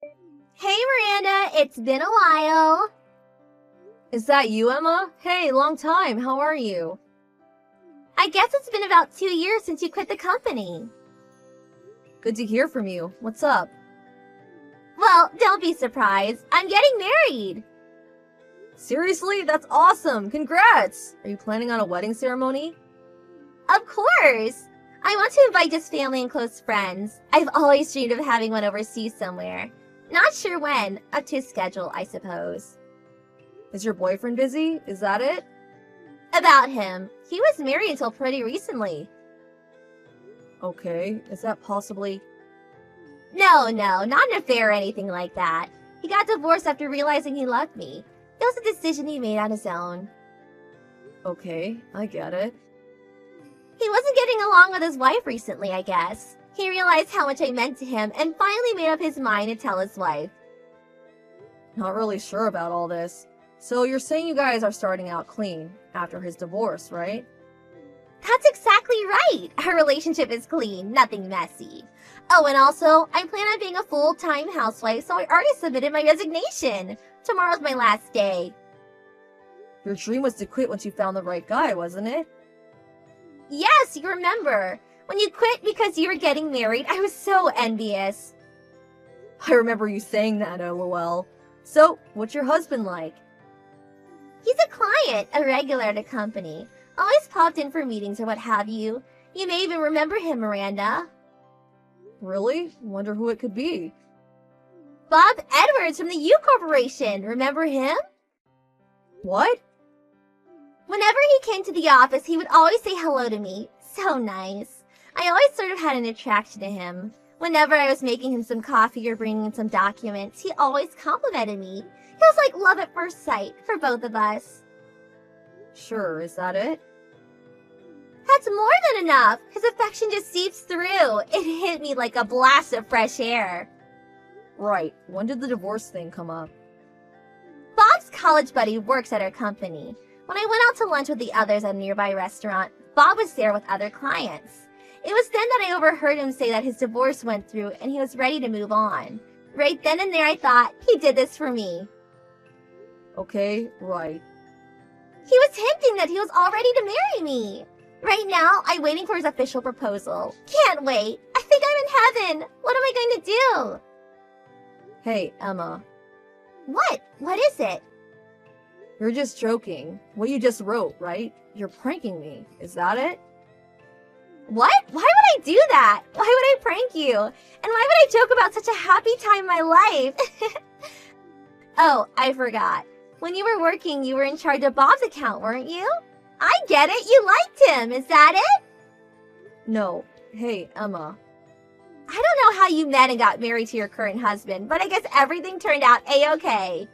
Hey Miranda, it's been a while. Is that you, Emma? Hey, long time. How are you? I guess it's been about 2 years since you quit the company. Good to hear from you. What's up? Well, don't be surprised. I'm getting married. Seriously? That's awesome. Congrats. Are you planning on a wedding ceremony? Of course. I want to invite just family and close friends. I've always dreamed of having one overseas somewhere. Not sure when. Up to schedule, I suppose. Is your boyfriend busy? Is that it? About him. He was married until pretty recently. Okay. Is that possibly... No, not an affair or anything like that. He got divorced after realizing he loved me. It was a decision he made on his own. Okay, I get it. He wasn't getting along with his wife recently, I guess. He realized how much I meant to him and finally made up his mind to tell his wife. Not really sure about all this. So you're saying you guys are starting out clean after his divorce, right? That's exactly right. Our relationship is clean, nothing messy. Oh, and also, I plan on being a full-time housewife, so I already submitted my resignation. Tomorrow's my last day. Your dream was to quit once you found the right guy, wasn't it? Yes, you remember. When you quit because you were getting married, I was so envious. I remember you saying that, lol. So, what's your husband like? He's a client, a regular at a company. Always popped in for meetings or what have you. You may even remember him, Miranda. Really? Wonder who it could be. Bob Edwards from the U Corporation. Remember him? What? Whenever he came to the office, he would always say hello to me. So nice. I always sort of had an attraction to him. Whenever I was making him some coffee or bringing him some documents, he always complimented me. It was like love at first sight for both of us. Sure, is that it? That's more than enough. His affection just seeps through. It hit me like a blast of fresh air. Right. When did the divorce thing come up? Bob's college buddy works at our company. When I went out to lunch with the others at a nearby restaurant, Bob was there with other clients. It was then that I overheard him say that his divorce went through and he was ready to move on. Right then and there I thought, he did this for me. Okay, right. He was hinting that he was all ready to marry me. Right now, I'm waiting for his official proposal. Can't wait. I think I'm in heaven. What am I going to do? Hey, Emma. What? What is it? You're just joking. What you just wrote, right? You're pranking me. Is that it? What? Why would I do that? Why would I prank you? And why would I joke about such a happy time in my life? Oh, I forgot. When you were working, you were in charge of Bob's account, weren't you? I get it. You liked him. Is that it? No. Hey, Emma. I don't know how you met and got married to your current husband, but I guess everything turned out A-okay.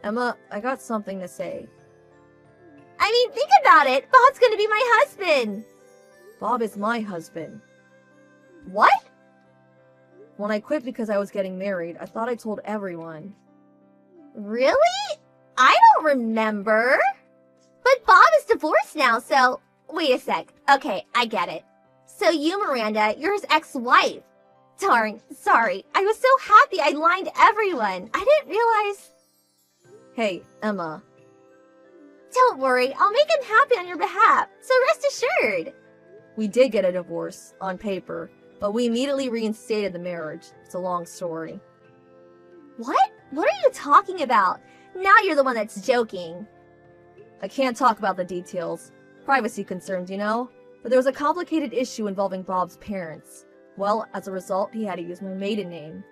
Emma, I got something to say. I mean, think about it. Bob's gonna be my husband. Bob is my husband. What? When I quit because I was getting married, I thought I told everyone. Really? I don't remember. But Bob is divorced now, so... Wait a sec. Okay, I get it. So you, Miranda, you're his ex-wife. Darn, sorry. I was so happy I lied to everyone. I didn't realize... Hey, Emma. Don't worry, I'll make him happy on your behalf, so rest assured. We did get a divorce, on paper, but we immediately reinstated the marriage. It's a long story. What? What are you talking about? Now you're the one that's joking. I can't talk about the details. Privacy concerns, you know? But there was a complicated issue involving Bob's parents. Well, as a result, he had to use my maiden name.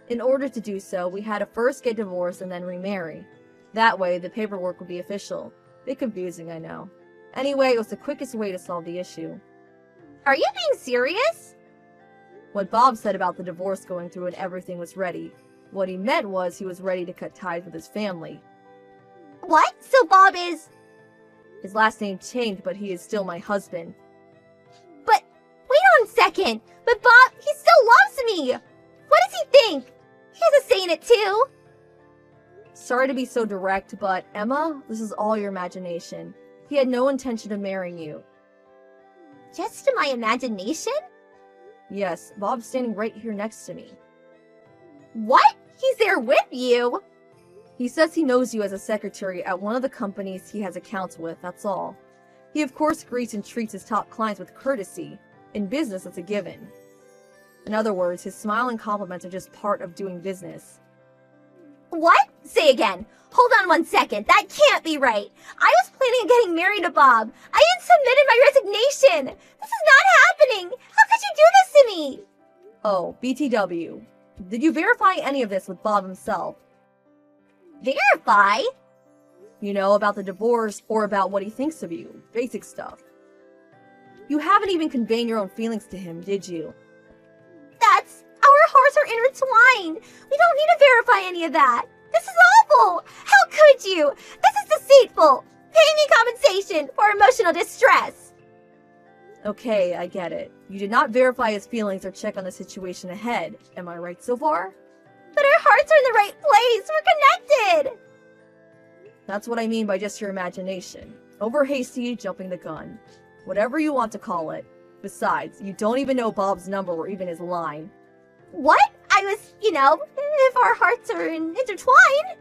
In order to do so, we had to first get divorced and then remarry. That way, the paperwork would be official. Bit confusing, I know. Anyway, it was the quickest way to solve the issue. Are you being serious? What Bob said about the divorce going through and everything was ready. What he meant was he was ready to cut ties with his family. What? So Bob is... His last name changed, but he is still my husband. But, wait on a second. But Bob, he still loves me. What does he think? He has a say in it too. Sorry to be so direct, but Emma, this is all your imagination. He had no intention of marrying you. Just to my imagination? Yes, Bob's standing right here next to me. What? He's there with you? He says he knows you as a secretary at one of the companies he has accounts with, that's all. He of course greets and treats his top clients with courtesy. In business, it's a given. In other words, his smile and compliments are just part of doing business. What? Say again. Hold on 1 second. That can't be right. I was planning on getting married to Bob. I had submitted my resignation. This is not happening. How could you do this to me? Oh, BTW. Did you verify any of this with Bob himself? Verify? You know, about the divorce or about what he thinks of you. Basic stuff. You haven't even conveyed your own feelings to him, did you? That's... Our hearts are intertwined. We don't need to verify any of that. This is awful. How could you? This is deceitful. Pay me compensation for emotional distress. Okay, I get it. You did not verify his feelings or check on the situation ahead. Am I right so far? But our hearts are in the right place. We're connected. That's what I mean by just your imagination. Over hasty, jumping the gun. Whatever you want to call it. Besides, you don't even know Bob's number or even his line. What? I was, if our hearts are intertwined.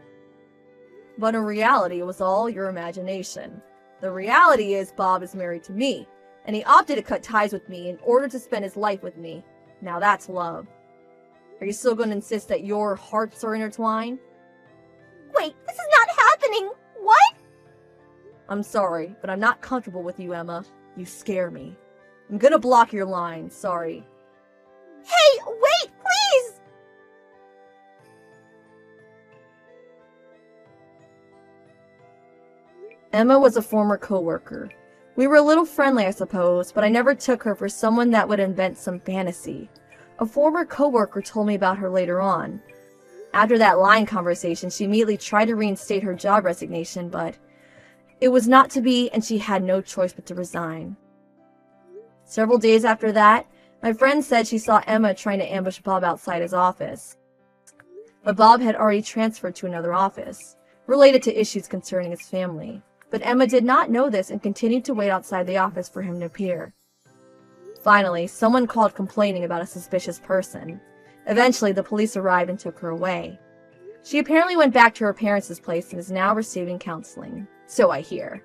But in reality, it was all your imagination. The reality is Bob is married to me, and he opted to cut ties with me in order to spend his life with me. Now that's love. Are you still going to insist that your hearts are intertwined? Wait, this is not happening. What? I'm sorry, but I'm not comfortable with you, Emma. You scare me. I'm gonna block your line, sorry. Hey, wait, please! Emma was a former coworker. We were a little friendly, I suppose, but I never took her for someone that would invent some fantasy. A former coworker told me about her later on. After that line conversation, she immediately tried to reinstate her job resignation, but it was not to be, and she had no choice but to resign. Several days after that, my friend said she saw Emma trying to ambush Bob outside his office. But Bob had already transferred to another office, related to issues concerning his family. But Emma did not know this and continued to wait outside the office for him to appear. Finally, someone called complaining about a suspicious person. Eventually, the police arrived and took her away. She apparently went back to her parents' place and is now receiving counseling. So I hear.